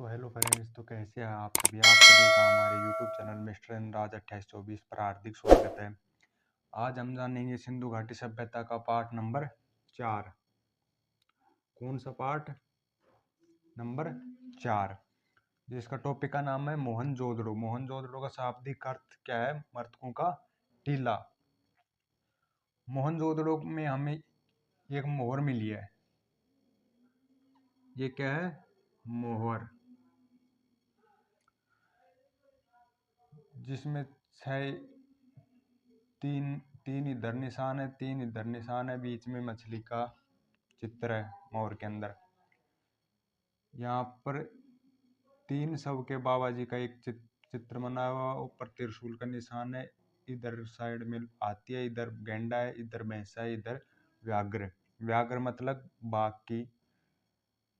तो hello friends, तो कैसे हैं आप सभी का हमारे यूट्यूब चैनल मिस्टर राज 2824 पर हार्दिक स्वागत है। आज हम जानेंगे सिंधु घाटी सभ्यता का पाठ नंबर 4। कौन सा पाठ? नंबर 4, जिसका टॉपिक का नाम है मोहनजोदड़ो। मोहनजोदड़ो का शाब्दिक अर्थ क्या है? मृतकों का टीला। मोहनजोदड़ो में हमें एक मोहर मिली है। ये क्या है? मोहर, जिसमें तीन इधर निशान है, तीन इधर निशान है, बीच में मछली का चित्र है मोहर के अंदर। यहाँ पर 3 शव के बाबा जी का एक चित्र बना हुआ, ऊपर त्रिशूल का निशान है। इधर साइड में हाथी है, इधर गेंडा है, इधर भैंसा है, इधर व्याघ्र। व्याघ्र मतलब बाघ की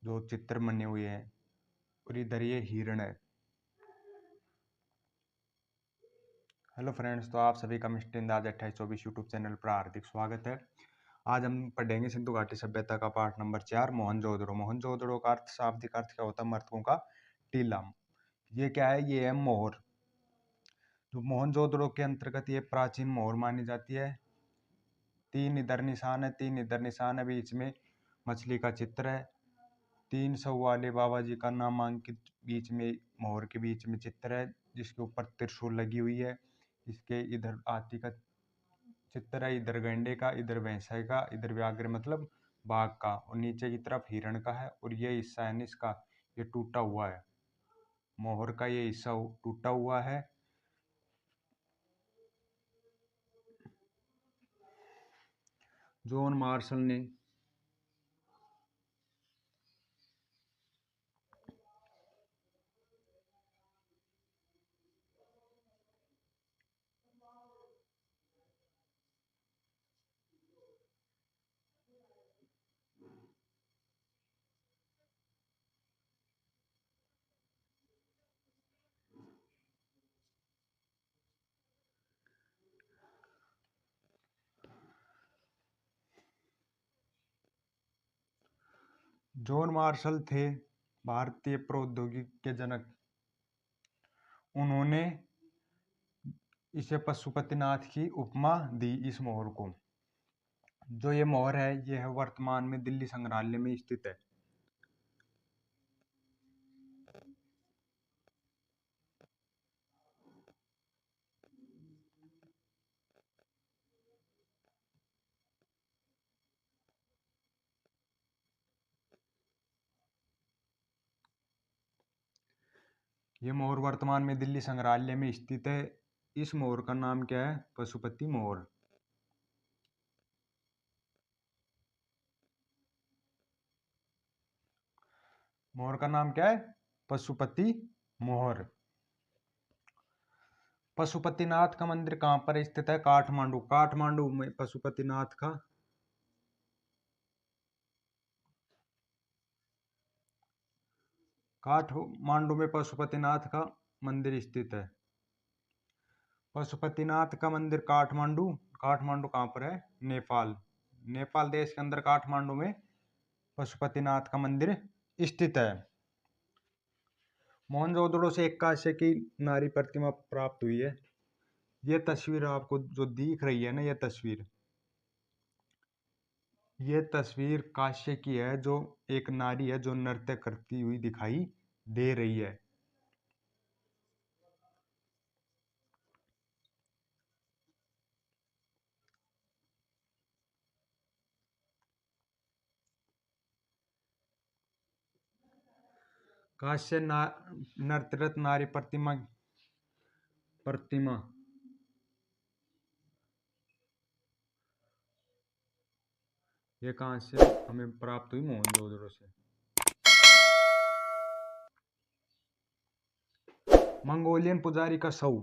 जो चित्र बने हुए हैं, और इधर ये हिरण है। हेलो फ्रेंड्स, तो आप सभी का मिस्टर अंदाज 2824 यूट्यूब चैनल पर हार्दिक स्वागत है। आज हम पढ़ेंगे सिंधु घाटी सभ्यता का पाठ नंबर 4, मोहनजोदड़ो। मोहनजोदड़ो का अर्थ, शाब्दिक अर्थ क्या होता है? मृतकों का टीला। ये क्या है? ये है मोहर। जो मोहनजोदड़ो के अंतर्गत ये प्राचीन मोहर मानी जाती है। 3 इधर निशान है, 3 इधर निशान है, बीच में मछली का चित्र है। 3 शव वाले बाबा जी का नामांकित बीच में मोहर के बीच में चित्र है, जिसके ऊपर त्रिशूल लगी हुई है। इसके इधर हाथी का चित्र है, इधर गैंडे का, इधर भैंसा का, इधर व्याघ्र मतलब बाघ का, और नीचे की तरफ हिरण का है। और ये हिस्सा है इसका, ये टूटा हुआ है। मोहर का ये हिस्सा टूटा हुआ है। जॉन मार्शल ने जॉन मार्शल थे भारतीय प्रौद्योगिकी के जनक। उन्होंने इसे पशुपतिनाथ की उपमा दी इस मोहर को। जो ये मोहर है, यह वर्तमान में दिल्ली संग्रहालय में स्थित है। ये मोहर वर्तमान में दिल्ली संग्रहालय में स्थित है। इस मोहर का नाम क्या है? पशुपति मोहर। मोहर का नाम क्या है? पशुपति मोहर। पशुपतिनाथ का मंदिर कहाँ पर स्थित है? काठमांडू। काठमांडू में पशुपतिनाथ का काठमांडू में पशुपतिनाथ का मंदिर स्थित है। पशुपतिनाथ का मंदिर काठमांडू। काठमांडू कहाँ पर है? नेपाल। नेपाल देश के अंदर काठमांडू में पशुपतिनाथ का मंदिर स्थित है। मोहनजोदड़ो से 81 की नारी प्रतिमा प्राप्त हुई है। ये तस्वीर आपको जो दिख रही है ना, ये तस्वीर काश्य की है, जो एक नारी है जो नृत्य करती हुई दिखाई दे रही है। काश्य नृत्यरत नारी प्रतिमा ये कहाँ से हमें प्राप्त हुई? मोहनजोदड़ो से। मंगोलियन पुजारी का शव।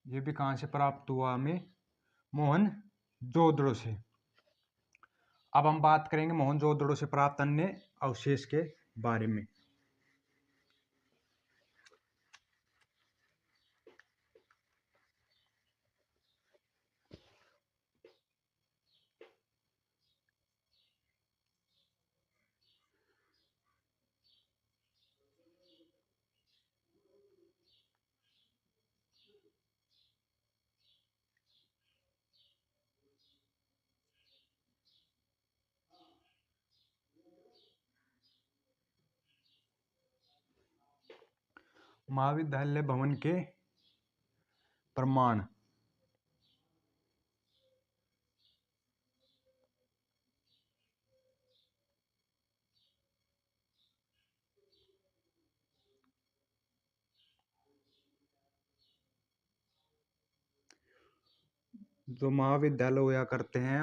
ये भी कहाँ से प्राप्त हुआ? हमें मोहनजोदड़ो से। अब हम बात करेंगे मोहनजोदड़ो से प्राप्त अन्य अवशेष के बारे में। महाविद्यालय भवन के प्रमाण। जो महाविद्यालय हुआ करते हैं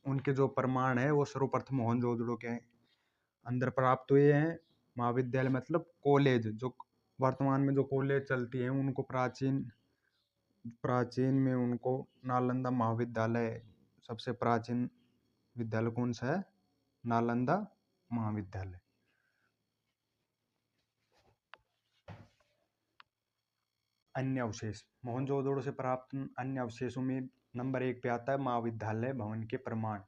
उनके जो प्रमाण है वो सर्वप्रथम मोहनजोदड़ो के अंदर प्राप्त हुए हैं। महाविद्यालय मतलब कॉलेज, जो वर्तमान में जो कॉलेज चलती है उनको प्राचीन प्राचीन में उनको नालंदा महाविद्यालय, सबसे प्राचीन विद्यालय कौन सा है? नालंदा महाविद्यालय। अन्य अवशेष, मोहनजोदड़ो से प्राप्त अन्य अवशेषों में नंबर 1 पे आता है महाविद्यालय भवन के प्रमाण।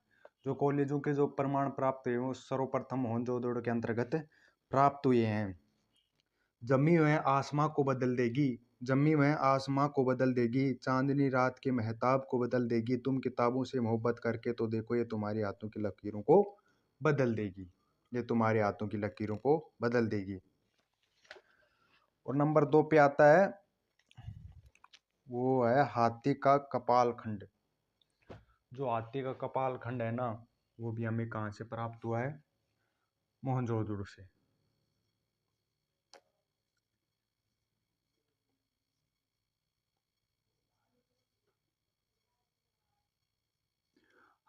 जो कॉलेजों के जो प्रमाण प्राप्त हुए वो सर्वप्रथम मोहनजोदड़ो के अंतर्गत प्राप्त हुए हैं। जमी वह आसमां को बदल देगी, जमी वह आसमां को बदल देगी, चांदनी रात के महताब को बदल देगी, तुम किताबों से मोहब्बत करके तो देखो ये तुम्हारी हाथों की लकीरों को बदल देगी, ये तुम्हारे हाथों की लकीरों को बदल देगी। और नंबर 2 पे आता है वो है हाथी का कपाल खंड। जो हाथी का कपाल खंड है ना वो भी हमें कहाँ से प्राप्त हुआ है? मोहनजोदड़ो से।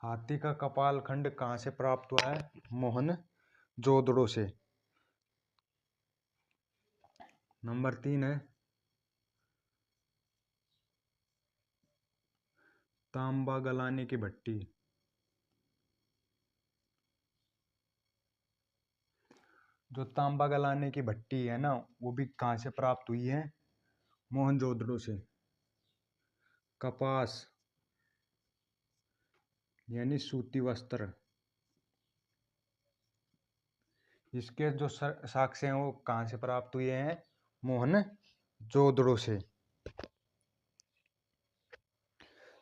हाथी का कपाल खंड कहाँ से प्राप्त हुआ है? मोहनजोदड़ो से। नंबर 3 है तांबा गलाने की भट्टी। जो तांबा गलाने की भट्टी है ना वो भी कहाँ से प्राप्त हुई है? मोहनजोदड़ो से। कपास यानी सूती वस्त्र, इसके जो साक्ष्य हैं वो कहाँ से प्राप्त हुए हैं? मोहनजोदड़ो से।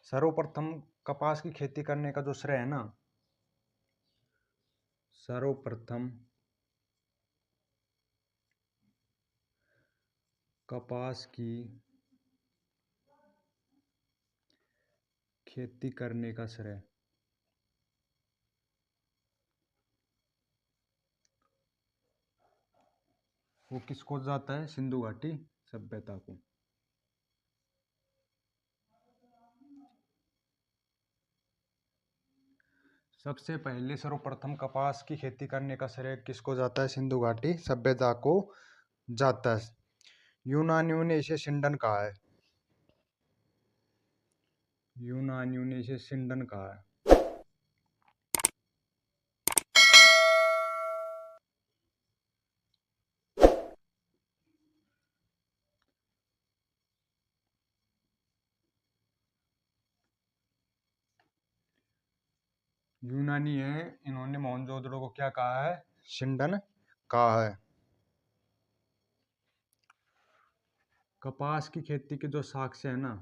सर्वप्रथम कपास की खेती करने का जो श्रेय है ना, सर्वप्रथम कपास की खेती करने का श्रेय वो किसको जाता है? सिंधु घाटी सभ्यता को। सबसे पहले सर्वप्रथम कपास की खेती करने का श्रेय किसको जाता है? सिंधु घाटी सभ्यता को जाता है। यूनानियों ने इसे सिंडन कहा है, यूनानियों ने इसे सिंडन कहा है। यूनानी है, इन्होंने मोहनजोदड़ो को क्या कहा है? सिंडन कहा है। कपास की खेती के जो साक्ष्य है ना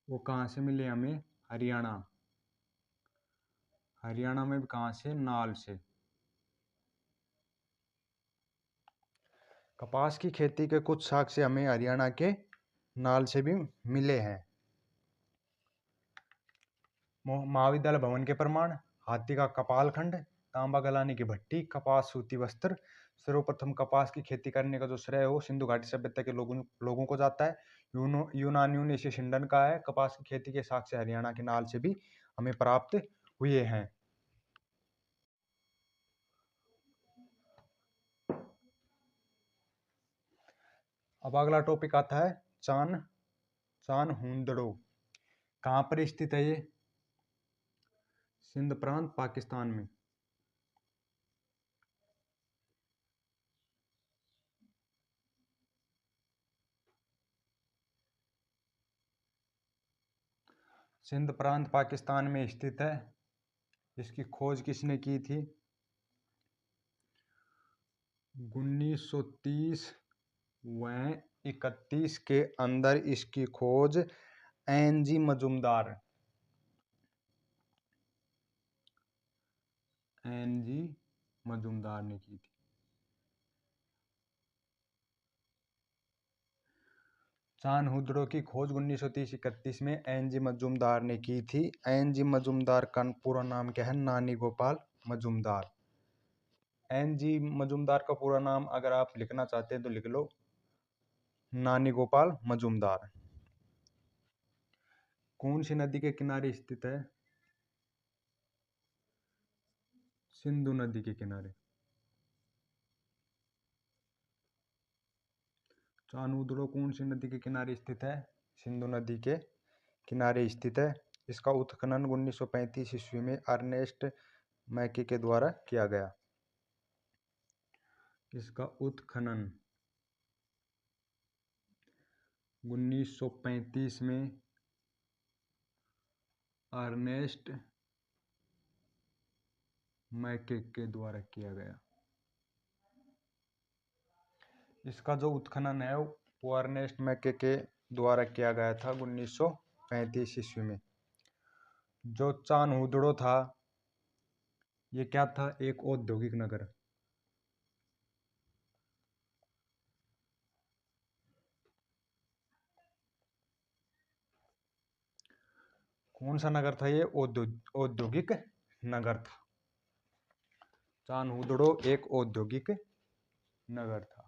वो कहाँ से मिले हमें? हरियाणा, हरियाणा में भी कहाँ से? नाल से। कपास की खेती के कुछ साक्ष्य हमें हरियाणा के नाल से भी मिले हैं। महाविद्यालय भवन के प्रमाण, हाथी का कपाल खंड, तांबा गलाने की भट्टी, कपास सूती वस्त्र। सर्वप्रथम कपास की खेती करने का जो श्रेय है वो सिंधु घाटी सभ्यता के लोगों को जाता है। यूनानियों ने इसे सिंडन कहा है। कपास की खेती के साक्ष्य हरियाणा के नाल से भी हमें प्राप्त हुए हैं। अब अगला टॉपिक आता है चान्होंदड़ो। कहाँ पर स्थित है ये? सिंध प्रांत, पाकिस्तान में। सिंध प्रांत पाकिस्तान में स्थित है। इसकी खोज किसने की थी? 1930 व 31 के अंदर इसकी खोज NG मजूमदार एनजी मजूमदार ने की थी। चांद-हुदड़ो की खोज 1930-31 में एनजी मजूमदार ने की थी। एनजी मजूमदार का पूरा नाम क्या है? नानी गोपाल मजूमदार। एनजी मजूमदार का पूरा नाम अगर आप लिखना चाहते हैं तो लिख लो, नानी गोपाल मजूमदार। कौन सी नदी के किनारे स्थित है? सिंधु नदी के किनारे। चांद-हुदड़ो कौन सी नदी के किनारे स्थित है? सिंधु नदी के किनारे स्थित है। इसका उत्खनन 1935 ईस्वी में अर्नेस्ट मैके के द्वारा किया गया। इसका उत्खनन 1935 में अर्नेस्ट मैके के द्वारा किया गया। इसका जो उत्खनन है वो अर्नेस्ट मैके के द्वारा किया गया था 1935 ईस्वी में। जो चांद-हुदड़ो था ये क्या था? एक औद्योगिक नगर। कौन सा नगर था ये? औद्योगिक नगर था। चांद-हुदड़ो एक औद्योगिक नगर था।